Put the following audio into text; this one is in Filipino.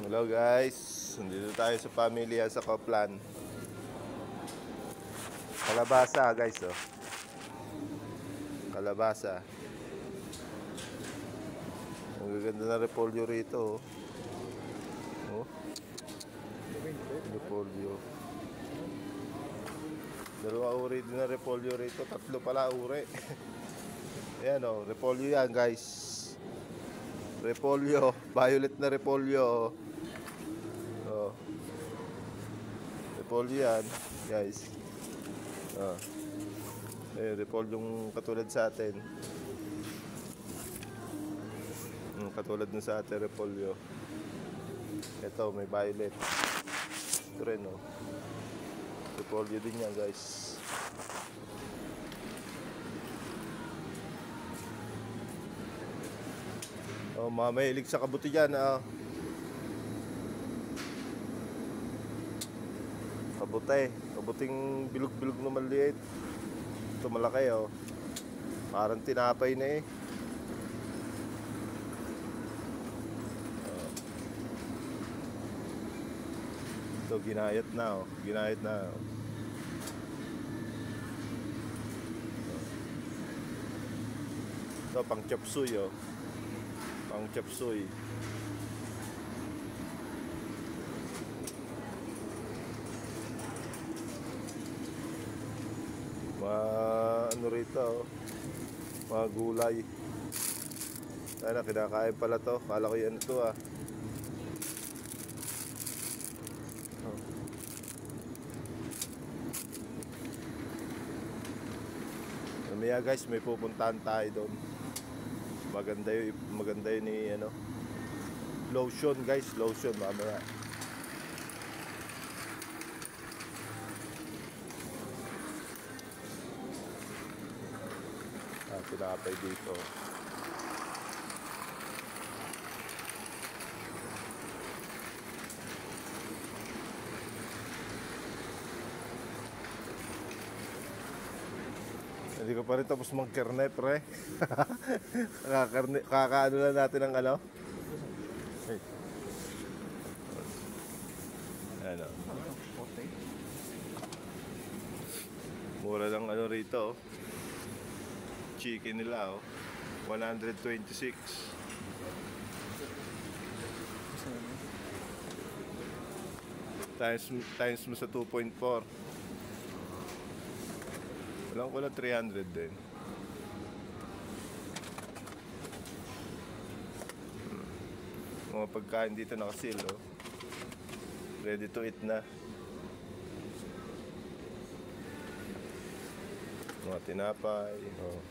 Hello guys, nandito tayo sa pamilya sa Coplan. Kalabasa guys, oh. Kalabasa. Ang gaganda na repolyo rito, oh. Oh. Repolyo. Dalawa uri din na repolyo rito, tatlo pala uri. Ayan, oh, repolyo yan guys. Repolyo, violet na repolyo. Oh. Repolyo yan, guys. Oh. Eh, repolyong katulad sa atin. Katulad nun sa atin, repolyo. Ito, may violet. Ito rin, oh. Repolyo din yan, guys. Oh, mga mahilig sa kabuti dyan, ah. Kabuting bilog-bilog na maliit. Ito malaki, oh. Parang tinapay na eh. Ito, ginayat na, oh. Ginayat na, oh. Ito, pang chop suey, oh. Pang chop suey. Ano rito, oh. Mga gulay. Ano, kinakain pala to. Kala ko yan ito, ah. Oh. Mamaya guys, may pupuntahan tayo doon. Maganda yun ni ano. Lotion guys, lotion mamaya. Tinapay dito. Hindi ko pa rin tapos mag-kerne, pre. Kakaano lang natin ang ano. Hey. Ano. Mura lang ano rito, oh. Chicken nila, oh. 126. Times mo sa 2.4. Walang 300 din. Mga pagkain dito nakasil, oh. Ready to eat na. Mga tinapay, oh.